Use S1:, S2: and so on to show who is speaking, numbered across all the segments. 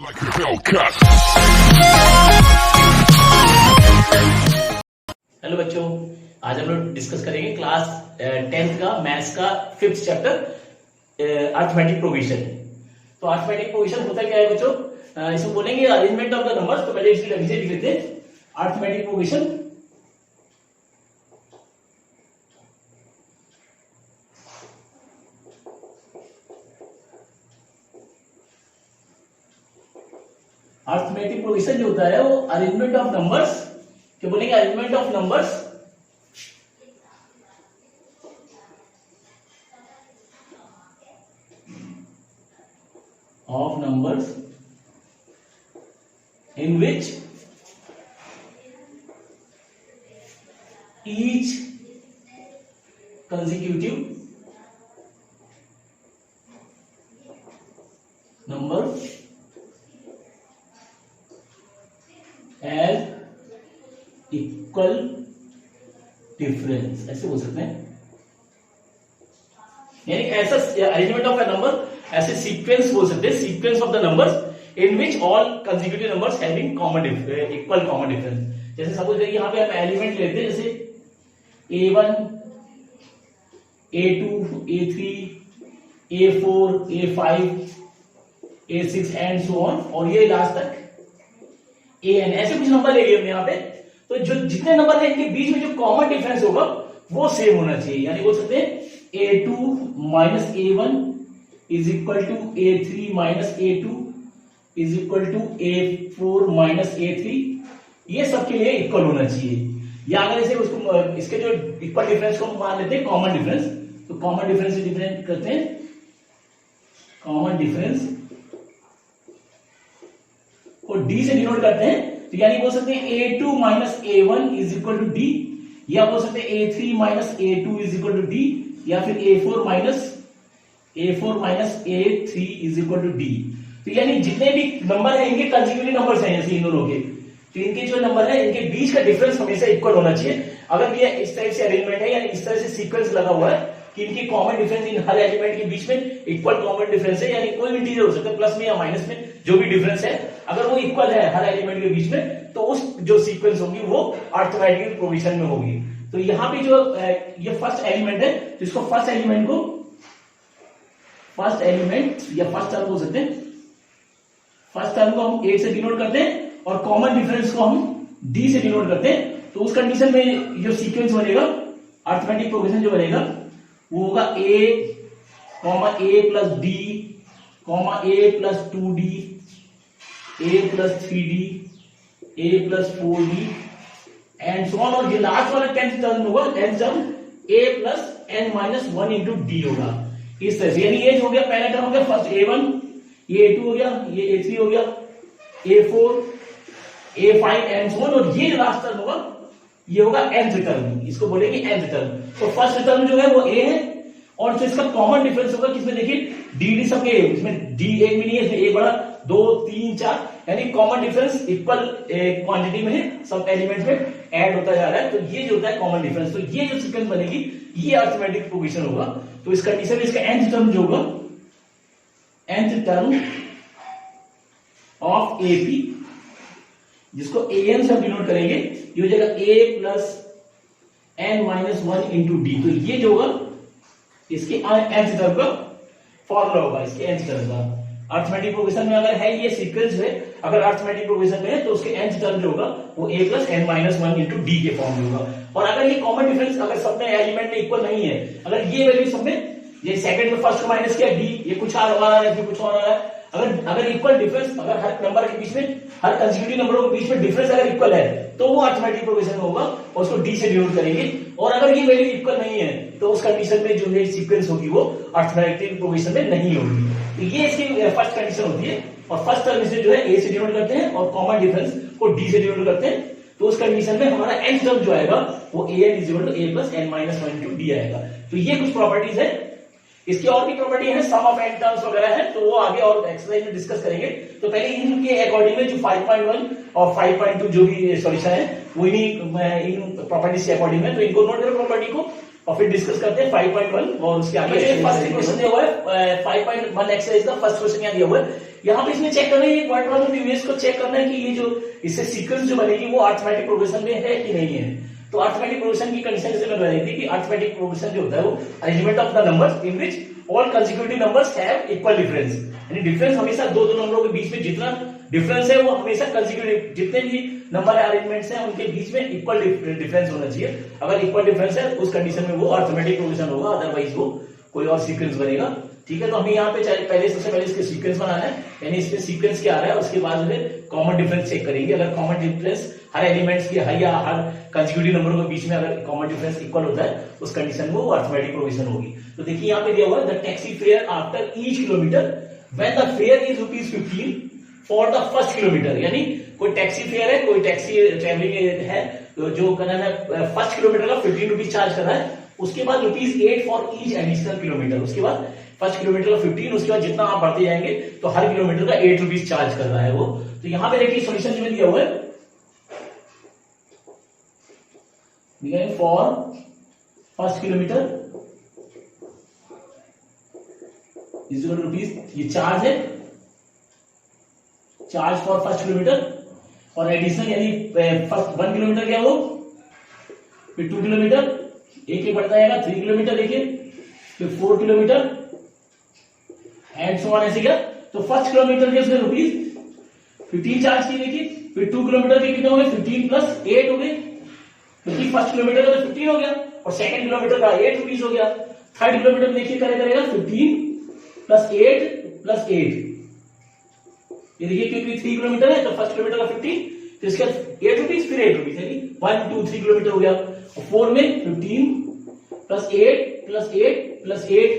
S1: Like a Hellcat.
S2: Hello बच्चों, आज हम लोग डिस्कस करेंगे क्लास 10th का मैथ्स का 5th चैप्टर अर्थमेटिक प्रोविजन। तो अर्थमेटिक प्रोविजन होता क्या है बच्चों? इसमें बोलेंगे अरेंजमेंट ऑफ द नंबर्स। तो पहले इसलिए लिख लेते हैं अर्थमेटिक प्रोविजन। अर्थमेटिक प्रोविजन जो होता है वो अरेंजमेंट ऑफ नंबर्स, क्या बोलेंगे? Arrangement of numbers in which each consecutive number has equal difference, ऐसे बोल सकते हैं। यानी ऐसा अरेंजमेंट ऑफ ए नंबर, ऐसे सीक्वेंस बोल सकते हैं, sequence of the numbers in which all consecutive numbers having equal common difference। जैसे सपोज करिए यहाँ पे हम एलिमेंट लेते हैं, जैसे A1, A2, A3, A4, A5, A6 and so on, और ये लास्ट तक AN, ऐसे कुछ नंबर ले लिए हमने यहाँ पे। तो जो जितने नंबर है इनके बीच में जो कॉमन डिफरेंस होगा वो सेम होना चाहिए। यानी बोल सकते हैं A2 minus A1 is equal to A3 minus A2 is equal to A4 minus A3, ये सबके लिए इक्वल होना चाहिए। या अगर इसे उसको इसके जो इक्वल डिफरेंस को मान लेते हैं कॉमन डिफरेंस, तो कॉमन डिफरेंस से डिफरेंट करते हैं, कॉमन डिफरेंस को D से डिनोट करते हैं। तो यानी बोल सकते हैं A2 minus A1 is equal to D, या बोल सकते हैं A3 minus A2 is equal to D, या फिर A4 minus A3 is equal to D। तो यानी जितने भी नंबर है इनके कंसेक्यूटिव नंबर्स हैं, जैसे इन दोनों के, तो इनके जो नंबर है इनके बीच का डिफरेंस हमेशा इक्वल होना चाहिए। अगर ये इस टाइप से अरेंजमेंट है, यानी इस तरह से सीक्वेंस लगा हुआ है कि इनकी common difference in her element के बीच में इक्वल कॉमन डिफरेंस है, यानी कोई भी इंटीजर हो सकता है, प्लस में या माइनस में, जो भी डिफरेंस है अगर वो इक्वल है हर एलिमेंट के बीच में, तो उस जो सीक्वेंस होगी वो अर्थमेटिक प्रोविजन में होगी। तो यहाँ पे जो ये फर्स्ट एलिमेंट है, तो इसको फर्स्ट एलिमेंट या फर्स्ट टर्म बोल सकते हैं। फर्स्ट टर्म को हम A से डिनोट करते हैं और कॉमन डिफरेंस को हम D से डिनोट करते हैं। तो उस कंडीशन में जो सीक्वेंस बनेगा, अर्थमेटिक प्रोविजन जो बनेगा, वो होगा A plus D, A plus 2D, A plus 3D, A plus 4D and so on. और ये लास्ट वाला 10th टर्म होगा, 10th term A plus n minus 1 into D होगा, इस तरह से। यानी ये हो गया पहला टर्म हो गया फर्स्ट A1, ये A2 हो गया, ये A3 हो गया, A4, A5 and so on, और ये लास्ट टर्म होगा, ये होगा nth टर्म, इसको बोलेंगे nth टर्म। तो फर्स्ट टर्म जो है वो A है, और जो इसका कॉमन डिफरेंस होगा किसमें, देखिए D सबके, इसमें D एक भी नहीं है, इसमें एक बड़ा 2 3 4, यानी कॉमन डिफरेंस इक्वल क्वांटिटी में है, सब एलिमेंट्स में ऐड होता जा रहा है। तो ये जो होता है कॉमन डिफरेंस, तो ये जो सीक्वेंस बनेगी ये अर्थमेटिक प्रोविजन होगा। तो इस कंडीशन में इसका nth टर्म जो होगा, nth टर्म ऑफ AP, जिसको AN से डिनोट करेंगे, ये हो जाएगा A plus n minus 1 into D। तो ये जो होगा इसके nth टर्म का फॉर्मूला होगा, इसके nth टर्म का। अर्थमेटिक प्रोविजन में अगर है ये सीक्वेंस है, अगर अर्थमेटिक प्रोविजन में है तो उसके nth टर्म जो होगा वो A plus n minus 1 into D के फॉर्म में होगा। और अगर ये कॉमन डिफरेंस अगर सब में एलिमेंट में इक्वल नहीं है, अगर ये वैल्यू सब में, ये सेकंड में फर्स्ट को माइनस किया D, ये कुछ आ रहा है, फिर कुछ और आ रहा है, अगर इक्वल डिफरेंस, अगर हर नंबर के बीच में, हर कंसेक्यूटिव नंबरों के बीच में डिफरेंस अगर इक्वल है, तो वो अर्थमेटिक प्रोविजन में होगा और उसको D से डिनोट करेंगे। और अगर ये वैल्यू इक्वल नहीं है तो उस कंडीशन में जो ये सीक्वेंस होगी वो अर्थमेटिक प्रोविजन में नहीं होगी। तो ये इसकी फर्स्ट कंडीशन होती है, और फर्स्ट टर्म से जो है A से डिनोट करते हैं और कॉमन डिफरेंस को D से डिनोट करते हैं। तो उस कंडीशन में हमारा nth टर्म जो आएगा वो AN is equal to A plus n minus 1 into D आएगा। तो ये कुछ प्रॉपर्टीज है। इसकी और भी प्रॉपर्टी है, सम ऑफ n टर्म्स वगैरह है, तो वो आगे और एक्सरसाइज में डिस्कस करेंगे। तो पहले इनके अकॉर्डिंग में जो 5.1 और 5.2 जो भी सॉल्यूशन है वो इन्हीं इन प्रॉपर्टीज के अकॉर्डिंग है, तो इनको नोट करो प्रॉपर्टी को और फिर डिस्कस करते हैं 5.1 और उसके आगे फर्स्ट क्वेश्चन दिया हुआ है 5.1 एक्सरसाइज का फर्स्ट क्वेश्चन यहाँ दिया हुआ है यहाँ पे इसमें चेक करना है, ये क्वार्टर ऑफ यूएस को चेक करना है कि ये जो इससे सीक्वेंस जो बनेगी वो अरिथमेटिक प्रोग्रेशन में है कि नहीं है। तो अरिथमेटिक प्रोग्रेशन की कंडीशन जैसे मैं बताई थी कि अरिथमेटिक प्रोग्रेशन जो होता है वो arrangement of the numbers in which all consecutive numbers have equal difference, यानी डिफरेंस हमेशा दो नंबरों के बीच में जितना डिफरेंस है वो हमेशा कंसेक्यूटिव, जितने भी नंबर अरेंजमेंट्स हैं उनके बीच में इक्वल डिफरेंस होना चाहिए। अगर इक्वल डिफरेंस है उस कंडीशन में वो अरिथमेटिक प्रोग्रेशन होगा, अदरवाइज वो कोई और सीक्वेंस बनेगा। ठीक है, तो हमें यहाँ पे पहले सबसे पहले इसके सीक्वेंस बनाना है, यानी इसमें सीक्वेंस क्या आ रहा है, उसके बाद में कॉमन डिफरेंस चेक करेंगे। अगर कॉमन डिफरेंस हर एलिमेंट्स के हर या हर कंसेक्यूटिव नंबरों के बीच में अगर कॉमन डिफरेंस इक्वल होता है उस कंडीशन में वो अरिथमेटिक प्रोग्रेशन होगी। तो देखिए यहाँ पे दिया हुआ है the taxi fare after each kilometre when the fair is ₹15 for the first kilometre, यानी कोई टैक्सी फेयर है, कोई टैक्सी ट्रेवलिंग है तो जो करना है फर्स्ट किलोमीटर का ₹15 चार्ज कर रहा है, उसके बाद ₹8 फॉर ईच एडिशनल किलोमीटर, उसके बाद फर्स्ट किलोमीटर का 15, उसके बाद जितना आप बढ़ते जाएंगे तो हर किलोमीटर का ₹8 चार्ज कर रहा है वो। तो यहां पे देखिए सॉल्यूशन जो दिया हुआ है फॉर फर्स्ट किलोमीटर ₹, ये चार्ज है, चार्ज फॉर फर्स्ट किलोमीटर, और एडिशनल यानी फर्स्ट 1 किलोमीटर क्या वो, फिर 2 किलोमीटर, एक बढ़ता जाएगा 3 किलोमीटर देखिए, फिर 4 किलोमीटर एंड सो ऑन, ऐसे क्या। तो फर्स्ट किलोमीटर के उसने ₹15 चार्ज किए देखिए, फिर 2 किलोमीटर के कितने हो गए, 15 प्लस 8 हो गए, क्योंकि फर्स्ट किलोमीटर का तो 15 हो गया और सेकंड किलोमीटर का ₹8 हो गया। थर्ड किलोमीटर देखिए करेगा 15 प्लस 8, ये देखिए क्योंकि 3 किलोमीटर है तो फर्स्ट किलोमीटर का 15, तो इसका ₹8 फिर ₹8, यानी 1 2 3 किलोमीटर हो गया। और 4 में 15 प्लस 8 प्लस 8 प्लस 8,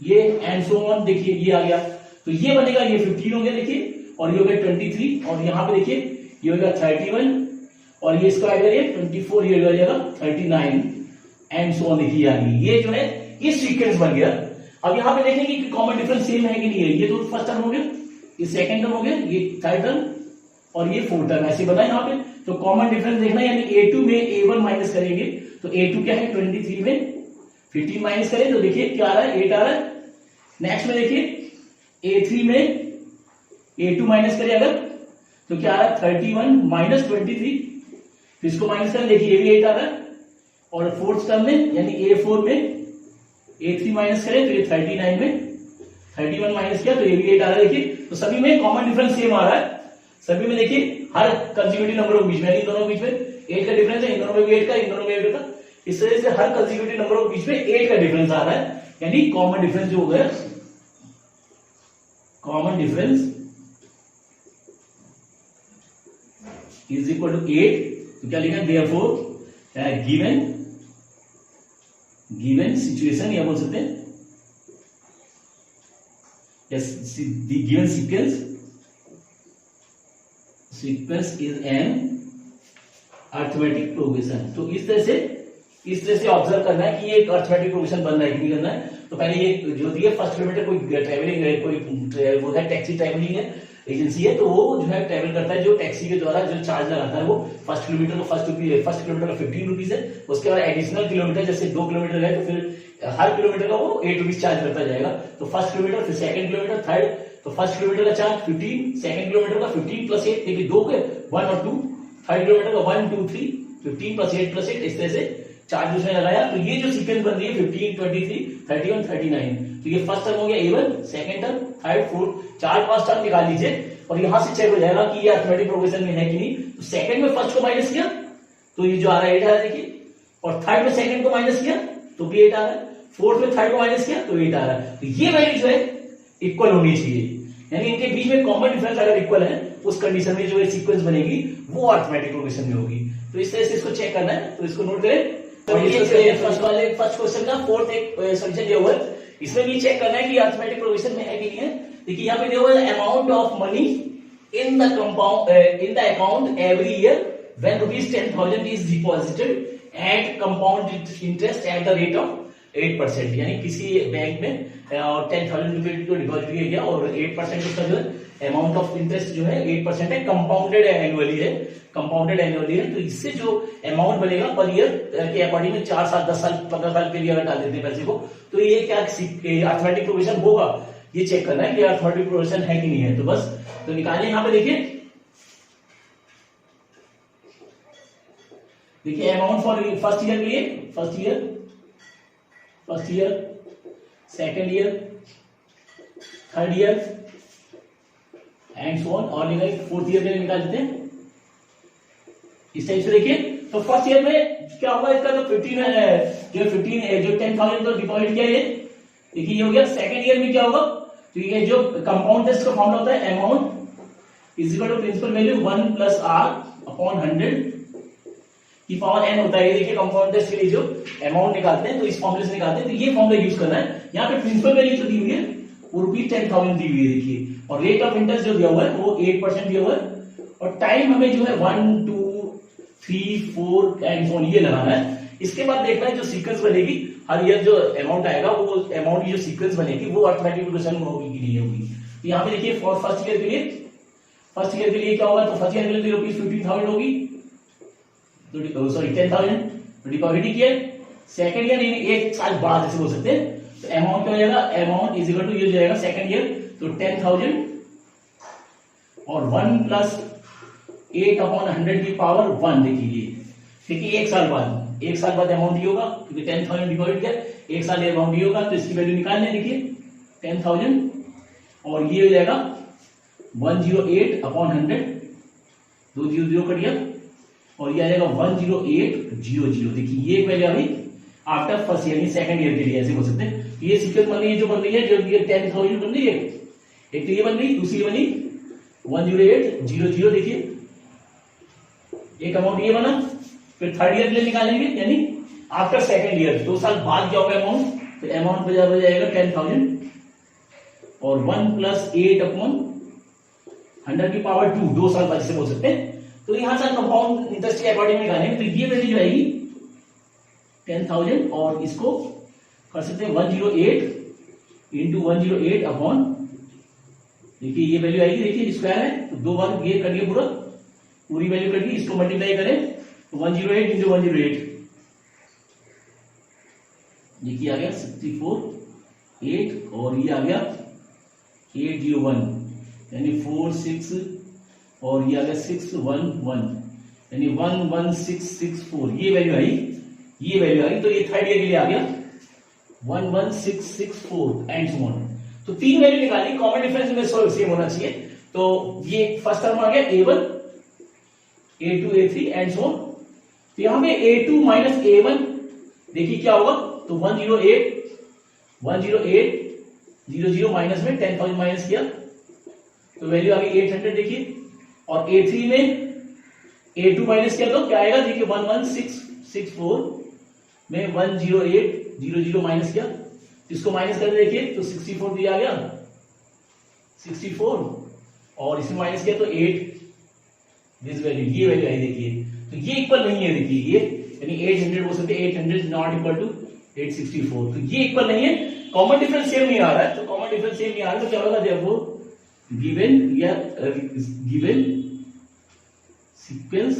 S2: ये एंड सो ऑन, देखिए ये आ गया। तो ये बनेगा, ये 15 हो गया देखिए, और ये हो गया 23, और यहाँ पे देखिए ये हो गया 31, और ये इसको ऐड करिए 24, ये हो जाएगा 39 एंड सो ऑन, देखिए आ गई। ये जो है ये सीक्वेंस बन गया। अब यहाँ पे देखेंगे कि कॉमन डिफरेंस सेम है कि नहीं है। ये तो फर्स्ट टर्म हो गया, ये सेकंड टर्म हो गया, ये थर्ड टर्म और ये फोर्थ टर्म, ऐसे बना यहाँ पे। तो कॉमन डिफरेंस देखना, यानी A2 में A1 माइनस करेंगे तो A2 क्या है 23 में 15 माइनस करें तो देखिए क्या आ रहा है 8 आ रहा है। नेक्स्ट में देखिए A3 में A2 माइनस करें अगर तो क्या आ रहा है 31 माइनस 23, तो इसको माइनस करें देखिए ये भी 8 आ रहा है। और फोर्थ टर्म में यानी A4 में A3 माइनस करें तो ये 39 में 31 माइनस किया तो ये भी 8 आ रहा है देखिए। तो सभी में कॉमन डिफरेंस सेम आ रहा है, सभी में देखिए हर कंसेक्यूटिव नंबरों के बीच में, इन दोनों के बीच में 8 का डिफरेंस है, इन दोनों में भी 8 का, इन दोनों में 8 का, इस तरह से हर कंसेक्यूटिव नंबरों के बीच में 8 का डिफरेंस आ रहा है, यानी कॉमन डिफरेंस जो हो गया, common difference is equal to 8। तो क्या लिखा, देयरफॉर गिवन सिचुएशन, या बोल सकते हैं yes the given sequence is an arithmetic progression। तो इस तरह से ऑब्जर्व करना है कि ये एक अरिथमेटिक प्रोग्रेशन बन रहा है कि नहीं करना है। तो पहले ये जो दिए फर्स्ट किलोमीटर कोई ट्रेवलिंग है, कोई वो है टैक्सी ट्रेवलिंग है एजेंसी है, तो वो जो है ट्रेवल करता है, जो टैक्सी के द्वारा जो चार्ज लगाता है वो फर्स्ट किलोमीटर को फर्स्ट किलोमीटर का ₹15 है, उसके बाद एडिशनल किलोमीटर जैसे 2 किलोमीटर है तो फिर हर किलोमीटर का वो ₹8 चार्ज करता जाएगा। तो फर्स्ट किलोमीटर, फिर सेकंड किलोमीटर, थर्ड, तो फर्स्ट किलोमीटर का चार्ज 15, सेकंड किलोमीटर का 15 प्लस 8, देखिए 2 के 1 और 2, थर्ड किलोमीटर का 1 2 3, 15 प्लस 8 प्लस 8, इस तरह से चार्ज उसने लगाया। तो ये जो सीक्वेंस बन रही है 15 23 31 39, तो ये फर्स्ट टर्म हो गया A1, second term, third, fourth, 4-5 term निकाल लीजिए और यहां से चेक हो जाएगा कि ये अरिथमेटिक प्रोग्रेशन में है कि नहीं। तो सेकंड में फर्स्ट को माइनस किया तो ये जो आ रहा है 8 आ रहा है देखिए, और थर्ड में सेकंड को माइनस किया तो भी 8 आ रहा है, फोर्थ में थर्ड को माइनस किया तो 8 आ रहा है। तो ये वैल्यू जो है इक्वल होनी चाहिए, यानी इनके बीच में कॉमन डिफरेंस अगर इक्वल है उस कंडीशन में जो ये सीक्वेंस बनेगी वो अरिथमेटिक प्रोग्रेशन में होगी। तो इस तरह से इसको चेक करना है, तो इसको नोट करें। और ये फर्स्ट क्वेश्चन का फोर्थ एक सॉल्यूशन दिया हुआ है, इसमें भी चेक करना है कि अरिथमेटिक प्रोग्रेशन में है कि नहीं है। देखिए यहाँ पे दिया हुआ है amount of money in the account every year when ₹10,000 is deposited at compound interest at the rate of 8%, यानी किसी बैंक में 10,000 रुपए को डिपॉजिट किया गया और 8% उसका जो है अमाउंट ऑफ इंटरेस्ट जो है 8% है, कंपाउंडेड एनुअली है, कंपाउंडेड एनुअली है। तो इससे जो अमाउंट बनेगा पर ईयर के अकॉर्डिंग में 4 साल 10 साल 15 साल के लिए अगर डाल देते हैं पैसे को, तो ये क्या अरिथमेटिक प्रोग्रेशन होगा ये चेक करना है कि अर्थमेटिक प्रोग्रेशन है कि नहीं है। तो बस तो निकालिए यहां पे देखिए अमाउंट फॉर फर्स्ट ईयर के लिए first year second year third year and so on, और फोर्थ ईयर में निकाल देते हैं इस टाइप से। देखिए तो फर्स्ट ईयर में क्या होगा, इसका जो 15 जो 10,000 तो डिपॉजिट किया है, देखिए ये हो गया। सेकंड ईयर में क्या होगा, तो ये जो कंपाउंड टेस्ट का फॉर्मूला होता है amount is equal to principal value 1 plus r upon 100 की पावर n होता है। ये देखिए कंपाउंड टेस्ट के लिए जो अमाउंट निकालते हैं तो इस फॉर्मूले से निकालते हैं, तो ये फॉर्मूला यूज करना है। यहाँ पे प्रिंसिपल वैल्यू जो दी हुई है वो ₹10,000 दी हुई है देखिए, और रेट ऑफ इंटरेस्ट जो दिया हुआ है वो 8% दिया हुआ है, और टाइम हमें जो है 1 2 3 4 एंड सो ऑन ये लगाना है। इसके बाद देखना है जो सीक्वेंस बनेगी हर ईयर जो अमाउंट आएगा वो अमाउंट की जो सीक्वेंस बनेगी वो अर्थमेटिक प्रोग्रेशन होगी कि नहीं होगी। तो यहाँ पे देखिए फॉर फर्स्ट ईयर के लिए क्या होगा, तो फर्स्ट ईयर के लिए ₹15,000 होगी, तो सॉरी 10,000 तो डिपॉजिट किया। सेकंड ईयर एक साल बाद ऐसे बोल सकते हैं, तो अमाउंट क्या हो जाएगा, अमाउंट इज इक्वल टू ये हो जाएगा सेकंड ईयर तो 10,000 और 1 प्लस 8/100 की पावर 1 देखिए, ठीक है। एक साल बाद अमाउंट ये होगा क्योंकि 10,000 डिपॉजिट किया, एक साल ये अमाउंट ये होगा, तो इसकी वैल्यू निकालने देखिए 10,000 और ये हो जाएगा 108/100, 2 0 कट गया और ये आ जाएगा 10800। देखिए ये वैल्यू अभी after first year second year के लिए ऐसे बोल सकते हैं। ये सीक्वेंस बन रही है जो बन रही है, जो ये 10,000 बन रही है, एक तो ये बन रही, दूसरी बनी 10800 देखिए एक अमाउंट ये बना। फिर थर्ड ईयर के लिए निकालेंगे यानी आफ्टर सेकंड ईयर 2 साल बाद क्या होगा अमाउंट, तो अमाउंट बराबर हो जाएगा 10,000 और 1 प्लस 8/100 की पावर 2 साल बाद इसे बोल सकते हैं। तो यहां से कंपाउंड इंटरेस्ट के अकॉर्डिंग निकालेंगे, तो ये वैल्यू जो आएगी 10,000 और इसको कर सकते हैं 108 इंटू 108 अपॉन, देखिए ये वैल्यू आएगी, देखिए स्क्वायर है तो 2 बार ये कट गया पूरी वैल्यू कट गई, इसको मल्टीप्लाई करें तो 108 इंटू 108 देखिए आ गया 64 और ये आ गया 801 यानी 46 और ये आ गया 611 यानी 11664 ये वैल्यू आई तो ये थर्ड ईयर के लिए आ गया 11664 एंड सो ऑन। तो 3 वैल्यू निकाली, कॉमन डिफरेंस में सेम होना चाहिए। तो ये फर्स्ट टर्म आ गया A1 A2 A3 and so on. तो यहां पे A2 माइनस A1 देखिए क्या होगा, तो 108 माइनस में 10,000 माइनस किया तो वैल्यू आ गई 800 देखिए, और A3 में A2 माइनस किया तो क्या आएगा, देखिए 11664 में 10800 माइनस किया, इसको माइनस कर देखिए तो 64 दिया गया 64 और इसमें माइनस किया तो 8 दिस वैल्यू ये वैल्यू आई देखिए, तो ये इक्वल नहीं है देखिए ये, यानी 800 बोल सकते 800 नॉट इक्वल टू 864, तो ये इक्वल नहीं है, कॉमन डिफरेंस सेम नहीं आ रहा है। तो कॉमन डिफरेंस सेम नहीं आ रहा है तो क्या होगा, देखो given sequence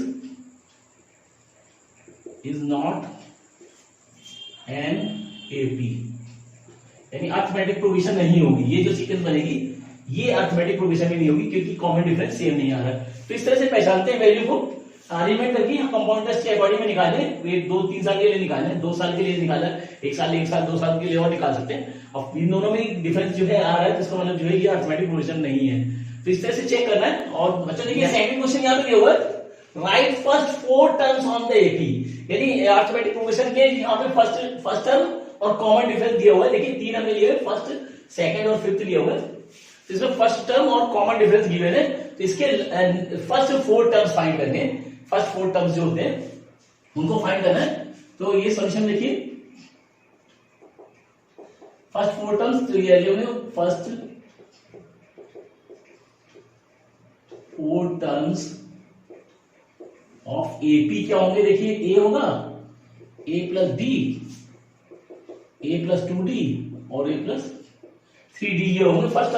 S2: is not an AP यानी अर्थमेटिक प्रोविजन नहीं होगी, ये जो सीक्वेंस बनेगी ये अर्थमेटिक प्रोविजन में नहीं होगी क्योंकि कॉमन डिफरेंस सेम नहीं आ रहा है। तो इस तरह से पहचानते हैं वैल्यू को, अरेंजमेंट करके कंपाउंड टेस्ट के अकॉर्डिंग में निकालें, 2-3 साल के लिए निकालें, 2 साल के लिए निकाला, 1 साल 2 साल के लिए और निकाल सकते हैं। अब इन दोनों में डिफरेंस जो है आ रहा है तो इसका मतलब जो है ये अर्थमेटिक प्रोविजन नहीं है। तो इस तरह से चेक करना है। और बच्चों देखिए सेकंड क्वेश्चन यहाँ पे दिया हुआ है, right first 4 terms on the AP, यानी अर्थमेटिक प्रोविजन के यहाँ पे फर्स्ट टर्म और कॉमन डिफरेंस दिया हुआ है। देखिए 3 हमने लिए फर्स्ट सेकंड और फिफ्थ लिया हुआ है, तो इसमें फर्स्ट टर्म और कॉमन डिफरेंस गिवन है, तो इसके फर्स्ट 4 टर्म्स फाइंड करने हैं। फर्स्ट 4 टर्म्स जो होते हैं उनको फाइंड करना है। तो ये सॉल्यूशन देखिए फर्स्ट 4 टर्म्स, तो ये जो है फर्स्ट 4 टर्म्स ऑफ AP क्या होंगे, देखिए A होगा A plus D, A plus 2D और A प्लस 3D ये होंगे फर्स्ट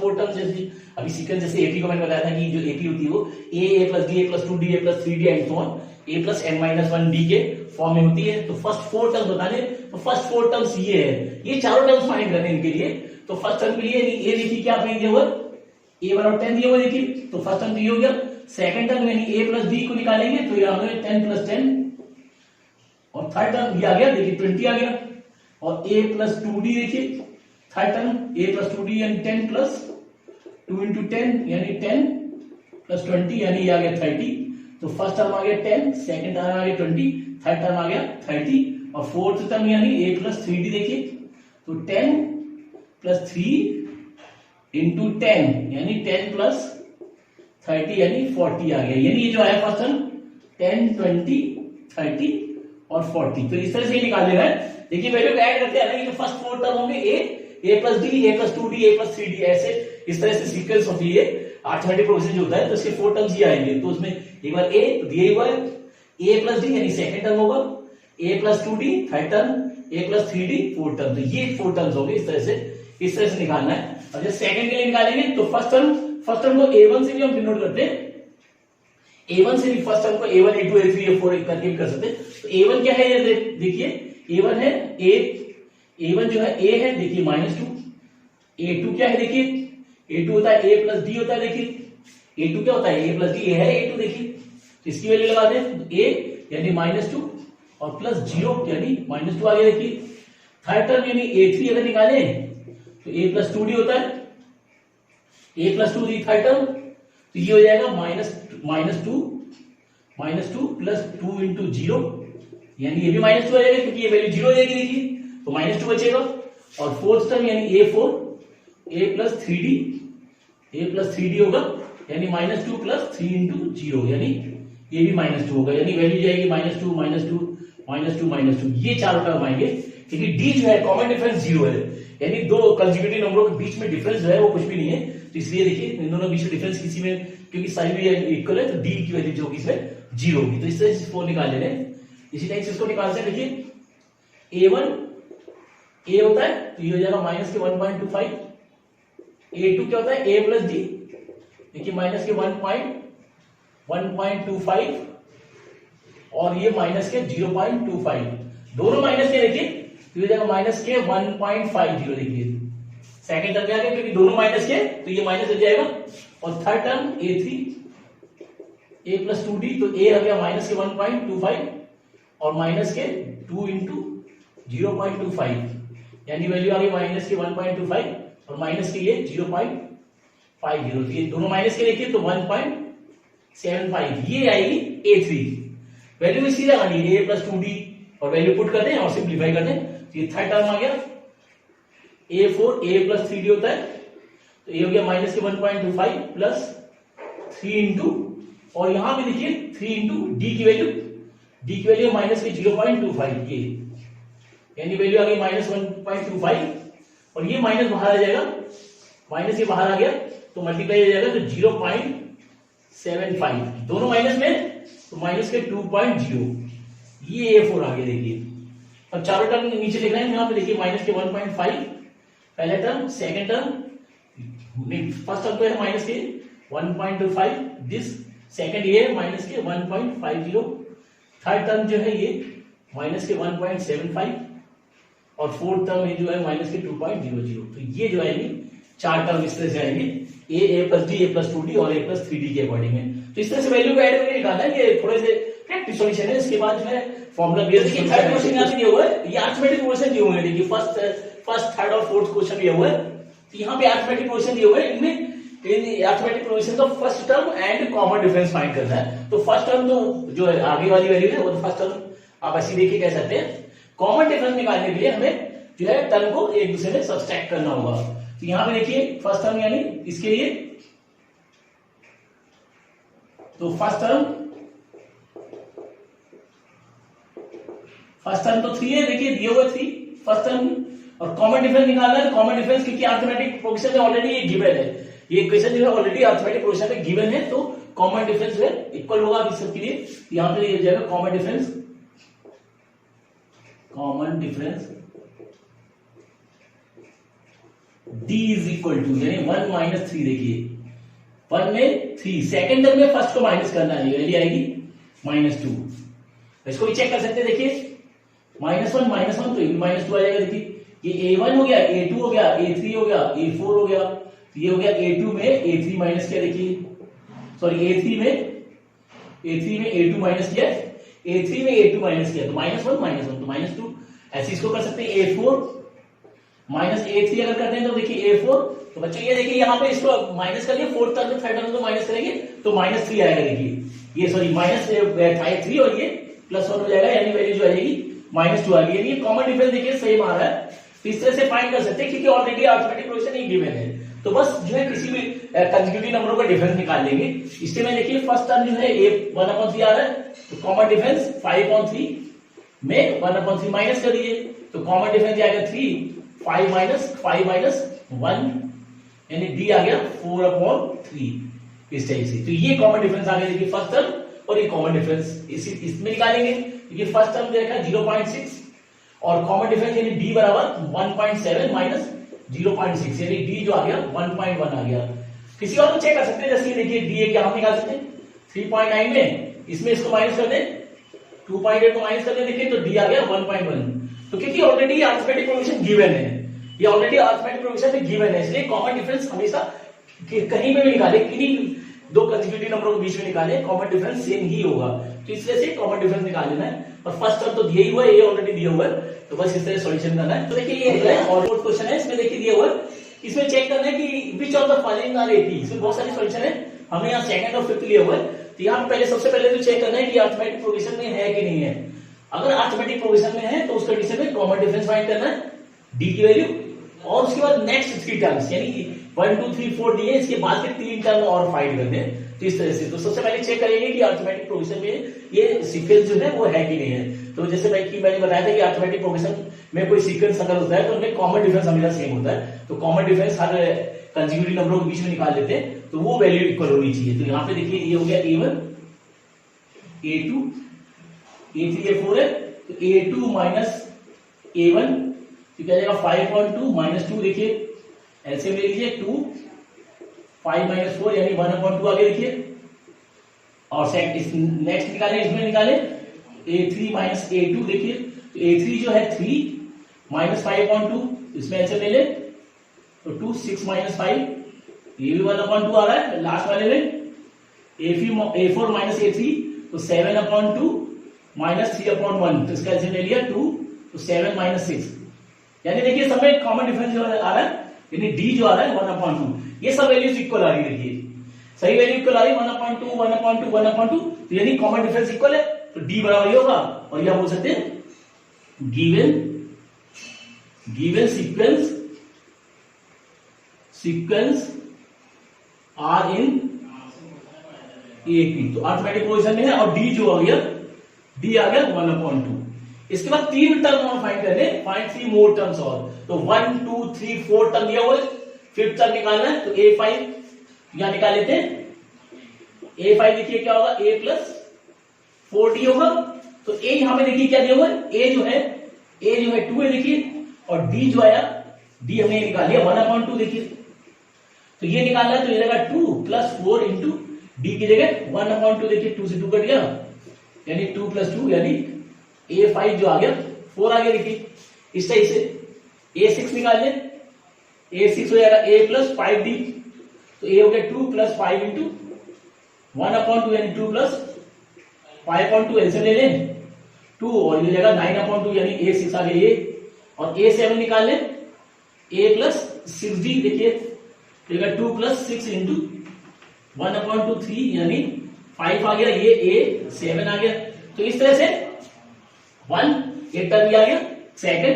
S2: 4 टर्म्स। जैसे अभी सीक्वेंस जैसे AP को मैंने बताया था कि जो AP होती है वो A plus D A plus 2D A plus 3D and so on A plus n-1D के फॉर्म में होती है। तो फर्स्ट 4 टर्म्स बताने, तो फर्स्ट 4 टर्म्स ये है, ये चारों टर्म्स फाइंड करने इनके लिए। तो तो फर्स्ट टर्म के लिए ए देखिए क्या आपने दिया हुआ, a1 और 10 दिया हुआ देखिए, तो फर्स्ट टर्म तो ये हो गया। सेकंड टर्म यानी a प्लस b को निकालेंगे तो ये आ गया 10 प्लस 10, और थर्ड टर्म ये आ गया देखिए 20 आ गया, और a प्लस 2d देखिए third term a plus 2d यानी 10 प्लस 2 इंटू 10 यानी 10 प्लस 20 यानी ये आ गया 30। तो फर्स्ट टर्म आ गया 10, सेकंड टर्म आ गया 20, थर्ड टर्म आ गया 30, और फोर्थ टर्म यानी a प्लस 3d देखिए, तो 10 प्लस 3 इंटू 10 यानी 10 प्लस 30 यानी 40 आ गया। यानी ये जो है फर्स्ट टर्म 10, 20, 30 और 40। तो इस तरह से ये निकाल लेना है। देखिए वैल्यू ऐड करते हैं ना, ये जो फर्स्ट फोर टर्म होंगे a plus D, a plus 2d, a plus 3d, ऐसे इस तरह से सीक्वेंस होती है अरिथमेटिक प्रोग्रेशन जो होता है। तो इसके फोर टर्म्स ये आएंगे, तो उसमें एक बार a तो दिया हुआ है, a प्लस डी यानी सेकंड टर्म होगा, a plus 2d third term, a plus 3d fourth term. तो ये फोर टर्म्स होंगे, इस तरह से निकालना है। और जब सेकंड के लिए निकालेंगे तो फर्स्ट टर्म को a1 से भी हम डिनोट करते हैं, a1 से भी फर्स्ट टर्म को a1, a2, a3, a4 करके भी कर सकते हैं। तो a1 क्या है ये देखिए, a1 है a1 जो है a है देखिए -2, a2 क्या है देखिए, a2 होता है a प्लस d होता है देखिए, a2 क्या होता है a प्लस d, a है a2 देखिए, इसकी वैल्यू लगा दें, a यानी -2 और प्लस 0 यानी -2 आ गया देखिए। थर्ड टर्म यानी a3 अगर निकालें तो a प्लस 2d होता है, a plus 2d third term, तो ये हो जाएगा -2 प्लस 2 इंटू 0 यानी ये भी -2 आ जाएगा क्योंकि ये वैल्यू 0 हो जाएगी देखिए, तो -2 बचेगा। और फोर्थ टर्म यानी a4, a प्लस 3d होगा यानी -2 प्लस 3 इंटू 0 यानी ये भी -2 होगा, यानी वैल्यू जाएगी -2, ये चारों टर्म आएंगे क्योंकि d जो है कॉमन डिफरेंस 0 है, यानी दो कंसेक्यूटिव नंबरों के बीच में डिफरेंस जो है वो कुछ भी नहीं है। तो इसलिए देखिए इन दोनों के बीच में डिफरेंस किसी में, क्योंकि साइन भी इक्वल है, तो d की वैल्यू जो होगी इसमें 0 होगी। तो इस तरह से इसको निकाल ले रहे हैं। इसी टाइप से इसको निकाल सकते हैं, देखिए a1 a होता है तो ये हो जाएगा माइनस के 1.25, a2 क्या होता है a प्लस डी, देखिए माइनस के 1.25 और ये माइनस के 0.25, दोनों माइनस के देखिए, तो ये जाएगा माइनस के 1.50 देखिए सेकंड टर्म में आ गया क्योंकि दोनों माइनस के, तो ये माइनस हो जाएगा। और third term a3 a plus 2d, तो a आ गया माइनस के 1.25 और माइनस के 2 इंटू 0.25 यानी वैल्यू आ गई माइनस के 1.25 और माइनस के ये 0.50, तो ये दोनों माइनस के देखिए तो 1.75 ये आएगी a3। वैल्यू इसी लगानी है a प्लस 2d और वैल्यू पुट कर दें और सिंप्लीफाई कर दें, तो ये थर्ड टर्म आ गया a4 a प्लस 3d होता है, तो ये हो गया माइनस के 1.25 प्लस 3 इंटू, और यहां पे देखिए 3 इंटू d की वैल्यू माइनस के 0.25 ये, यानी वैल्यू आ गई -1.25 और ये माइनस बाहर आ जाएगा, माइनस ये बाहर आ गया तो मल्टीप्लाई हो जाएगा तो 0.75, दोनों माइनस में तो माइनस के 2.0, ये a4 आ गया देखिए। अब चारों टर्म नीचे लिख रहे हैं, यहाँ पे देखिए माइनस के 1.5 पहला term, second term, first term तो है माइनस के 1.25 दिस, सेकंड ये माइनस के 1.50, थर्ड टर्म जो है ये माइनस के 1.75 और फोर्थ टर्म जो है माइनस के 2.00। तो ये जो आएगी चार टर्म इस तरह से आएंगे, a plus D, a plus 2d और a प्लस 3d के अकॉर्डिंग है। तो इस तरह से वैल्यू को ऐड करके निकालना है, ये थोड़े से प्रैक्टिस सॉल्यूशन है। इसके बाद जो है फॉर्मूला बेस्ड थर्ड क्वेश्चन यहां से दिया हुआ है, ये अरिथमेटिक क्वेश्चन दिए हुए हैं, देखिए फर्स्ट थर्ड और फोर्थ क्वेश्चन दिया हुआ है, तो यहाँ पे अरिथमेटिक क्वेश्चन दिए हुए हैं, इनमें अरिथमेटिक प्रोग्रेशन का first term and common difference find करना है। तो फर्स्ट टर्म तो जो है आगे वाली वैल्यू है वो तो फर्स्ट टर्म आप ऐसे देखिए कह सकते हैं। कॉमन डिफरेंस निकालने के लिए हमें जो है टर्म को एक दूसरे में सब्सट्रैक्ट करना होगा। तो यहां पे देखिए फर्स्ट टर्म यानी इसके लिए तो फर्स्ट टर्म तो 3 है, देखिए दिया हुआ 3 फर्स्ट टर्म, और कॉमन डिफरेंस निकालना है। कॉमन डिफरेंस क्योंकि अरिथमेटिक प्रोग्रेशन में ऑलरेडी ये गिवन है, ये इक्वेशन जो है ऑलरेडी अरिथमेटिक प्रोग्रेशन में गिवन है, तो कॉमन डिफरेंस जो है इक्वल होगा इस सब के लिए। यहां पे ये हो जाएगा common difference d is equal to यानी 1 माइनस 3, देखिए 1 में 3, सेकंड टर्म में फर्स्ट को माइनस करना है, वैल्यू आएगी -2। इसको भी चेक कर सकते हैं, देखिए -1 तो -2 आ जाएगा, देखिए ये A1 हो गया, A2 हो गया, A3 हो गया, A4 हो गया। तो ये हो गया A2 में A3 माइनस किया, देखिए सॉरी A3 में A2 माइनस किया, A3 में A2 माइनस किया तो -1 तो -2। ऐसे इसको कर सकते हैं A4 माइनस A3 अगर करते हैं तो देखिए A4। तो बच्चों ये देखिए यहाँ पे इसको माइनस कर लिया, फोर्थ टर्म में थर्ड टर्म को माइनस करेंगे तो -3 आएगा। देखिए ये सॉरी -3 और ये +1 हो जाएगा, यानी वैल्यू जो आ जाएगी -2 आ गई। यानी कॉमन डिफरेंस देखिए सेम आ रहा है। तो इस तरह से फाइंड कर सकते हैं क्योंकि ऑलरेडी अरिथमेटिक प्रोग्रेशन ही गिवन है। तो बस जो है किसी भी कंसेक्यूटिव नंबरों का डिफरेंस निकाल लेंगे। इससे में देखिए फर्स्ट टर्म जो है a 1/3 आ रहा है, तो कॉमन डिफरेंस 5/3 में 1/3 माइनस कर दीजिए तो कॉमन डिफरेंस आएगा 3, 5 माइनस 1 यानी d आ गया 4/3 इस टाइप से। तो ये कॉमन डिफरेंस आ गया देखिए फर्स्ट टर्म, और ये कॉमन डिफरेंस इसमें निकालेंगे। ये फर्स्ट टर्म देखा 0.6 और कॉमन डिफरेंस यानी d बराबर 1.7 माइनस 0.6 यानी d जो आ गया 1.1 आ गया। किसी और को चेक कर सकते हैं, जैसे देखिए d क्या हम निकाल सकते हैं 3.9 में, इसमें इसको माइनस कर दें 2.8 को माइनस कर दें, देखिए तो d आ गया 1.1। तो क्योंकि ऑलरेडी अरिथमेटिक प्रोग्रेशन गिवन है, ये ऑलरेडी अरिथमेटिक प्रोग्रेशन में गिवन है, इसलिए कॉमन डिफरेंस हमेशा कहीं पे भी निकाले, किन्हीं दो कंसेक्यूटिव नंबरों के बीच में निकाले, कॉमन डिफरेंस सेम ही होगा। तो इस तरह से कॉमन डिफरेंस निकाल लेना है। और फर्स्ट टर्म तो दिया ही हुआ है, ये ऑलरेडी दिया हुआ है, तो बस इस तरह सॉल्यूशन करना है। तो देखिए ये है और फोर्थ क्वेश्चन है, इसमें देखिए दिया हुआ है, इसमें चेक करना है कि which of the following are 80। इसमें बहुत सारे सॉल्यूशन है, हमने यहाँ सेकंड और फिफ्थ लिया हुआ है। तो यहाँ पहले सबसे पहले तो चेक करना है कि अरिथमेटिक प्रोग्रेशन में है कि नहीं है। अगर अरिथमेटिक प्रोग्रेशन में है तो उस कंडीशन में कॉमन डिफरेंस फाइंड करना है डी की वैल्यू, और उसके बाद नेक्स्ट 3 टर्म्स यानी 1 2 3 4 दिए, इसके बाद के 3 टर्म और फाइंड करने हैं। तो इस तरह से तो सबसे पहले चेक करेंगे कि अरिथमेटिक प्रोग्रेशन में ये सीक्वेंस जो है वो है कि नहीं है। तो जैसे मैंने बताया था कि अरिथमेटिक प्रोग्रेशन में कोई सीक्वेंस अगर होता है तो उनमें कॉमन डिफरेंस हमेशा सेम होता है। तो कॉमन डिफरेंस हर कंसेक्यूटिव नंबरों के बीच में निकाल लेते हैं, तो वो वैल्यू इक्वल होनी चाहिए। तो यहाँ पे देखिए ये हो गया A1 A2 A3 A4 है, तो A2 माइनस A1 तो क्या जाएगा 5.2 माइनस 2, देखिए ऐसे ले लीजिए 2 5 माइनस 4 यानी 1/2 आ गया देखिए। और नेक्स्ट निकाले, इसमें निकाले A3 माइनस A2, देखिए तो A3 जो है 3 माइनस 5.2, इसमें ऐसे ले ले तो 2 6 माइनस 5 ये भी 1/2 आ रहा है। लास्ट वाले में A4 माइनस A3 तो 7/2 माइनस 3/1, तो इसका ऐसे ले लिया 2 तो 7 माइनस 6 यानी देखिए सब में कॉमन डिफरेंस जो आ रहा है यानी d जो आ रहा है 1/2। ये सब वैल्यूज इक्वल आ रही है, देखिए सही वैल्यू इक्वल आ रही है 1/2 1/2 1/2, तो यानी कॉमन डिफरेंस इक्वल है, तो d बराबर ही होगा। और यह बोल सकते हैं given sequence are in AP। तो अरिथमेटिक प्रोग्रेशन में है और d जो आ गया 1/2। इसके बाद 3 टर्म और फाइंड करने, फाइंड 3 मोर टर्म्स और, तो 1 2 3 4 टर्म दिया हुआ है, फिफ्थ टर्म निकालना है तो A5 यहां निकाल लेते हैं। A5 देखिए क्या होगा A प्लस 4D होगा, तो A यहां पे देखिए क्या दिया हुआ है, A जो है 2 है देखिए, और D जो आया D हमने निकाल लिया 1/2 देखिए। तो ये निकालना है तो ये रहेगा 2 प्लस 4 इंटू D की जगह 1/2 देखिए, 2 से 2 कट गया यानी 2 प्लस 2 यानी A5 जो आ गया 4 आ गया देखिए। इस टाइप से A6 निकाल ले, A6 हो जाएगा A प्लस 5D, तो A हो गया 2 प्लस 5 इंटू 1/2 यानी 2 प्लस 5/2 ऐसे ले लें 2 और ये जाएगा 9/2 यानी A6 आ गया ये। और A7 निकाल ले A प्लस 6D देखिए, तो 2 प्लस 6 इंटू 1/2 3 यानी 5 आ गया, ये A7 आ गया। तो इस तरह से 1 एक टर्म आ गया, सेकंड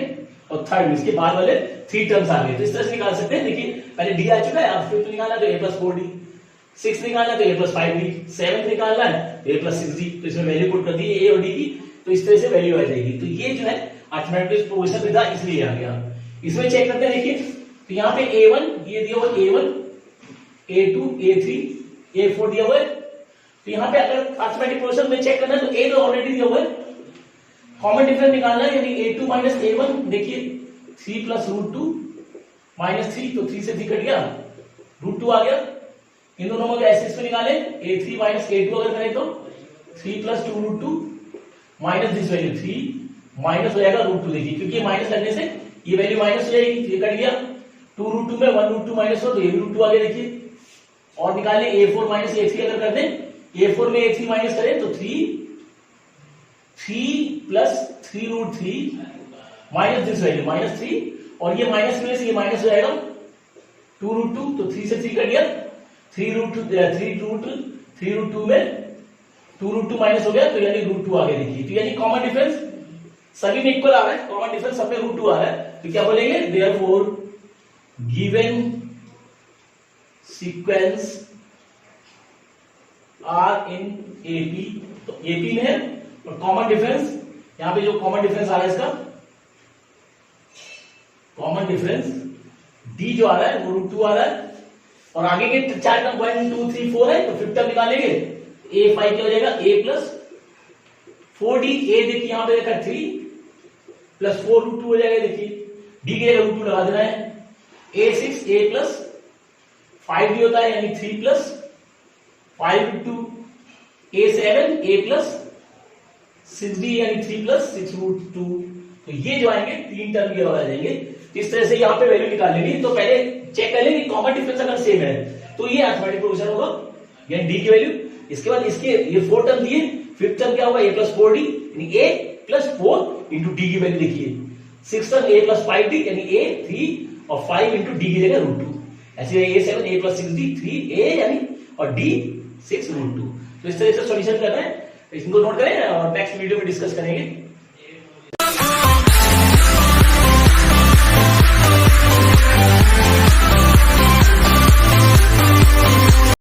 S2: और थर्ड इसके बाद वाले 3 टर्म्स आ गए। तो इस तरह से निकाल सकते हैं। देखिए पहले D आ चुका है, अब फिफ्थ निकालना तो A प्लस 4D, 6 निकालना है तो A प्लस 5D, 7 निकालना है तो A प्लस 6D। तो इसमें वैल्यू पुट कर दी A और D की, तो इस तरह से वैल्यू आ जाएगी। तो ये जो है अरिथमेटिक प्रोग्रेशन विद इसलिए आ गया। इसमें चेक करते हैं, देखिए तो यहाँ पे A1 ये दिया हुआ A1 A2 A3 A4 दिया हुआ है। तो यहाँ पे अगर अरिथमेटिक प्रोग्रेशन में चेक करना है तो A तो ऑलरेडी दिया हुआ है, कॉमन डिफरेंस निकालना है यानी A2 माइनस A1 देखिए 3 प्लस √2 माइनस 3, तो 3 से 3 कट गया √2 आ गया। इन दोनों को ऐसे इसमें निकाले A3 माइनस A2 अगर करें तो 3 plus 2 √2 minus this value 3 minus हो जाएगा √2 देखिए, क्योंकि माइनस लगने से ये वैल्यू माइनस हो जाएगी, ये कट गया, 2√2 में 1√2 माइनस हो तो ये भी √2 आ गया। देखिए और निकालें a4 माइनस a3 अगर कर दें, a4 में a3 माइनस करें तो 3 प्लस 3√3 माइनस दिस वैल्यू -3, और ये माइनस में से ये माइनस हो जाएगा 2√2, तो 3 से 3 कट गया, 3√2 में 2√2 माइनस हो गया तो यानी √2 आ गया। देखिए तो यानी कॉमन डिफरेंस सभी में इक्वल आ रहा है, कॉमन डिफरेंस सब में √2 आ रहा है, तो क्या बोलेंगे, therefore given sequence are in AP, तो एपी में है और कॉमन डिफरेंस यहां पे जो कॉमन डिफरेंस आ रहा है इसका कॉमन डिफरेंस डी जो आ रहा है वो √2 आ रहा है, और आगे के चार टर्म 1 2 3 4 है तो फिफ्थ टर्म निकालेंगे, a5 क्या हो जाएगा a प्लस 4d, a देखिए यहां पे देखा 3 प्लस 4√2 हो जाएगा। देखिए d की जगह √2 लगा देना है, a6 a प्लस 5d होता है यानी 3 plus 5√2, a7 a plus 6d यानी 3 प्लस 6√2, तो ये जो आएंगे तीन टर्म ये और आ जाएंगे। इस तरह से यहाँ पे वैल्यू निकाल लेनी, तो पहले चेक कर लेंगे कॉमन डिफरेंस अगर सेम है तो ये अरिथमेटिक प्रोग्रेशन होगा यानी डी की वैल्यू। इसके बाद इसके ये 4 टर्म दिए, फिफ्थ टर्म क्या होगा a प्लस 4d यानी a प्लस 4 इंटू डी की वैल्यू देखिए, six term a plus 5d यानी a 3 और 5 इंटू डी की जगह √2, ऐसे a7 a plus 6d 3a यानी और d 6 √2। तो इस तरह से सॉल्यूशन कर रहे हैं, इसको नोट करें और नेक्स्ट वीडियो में डिस्कस करेंगे।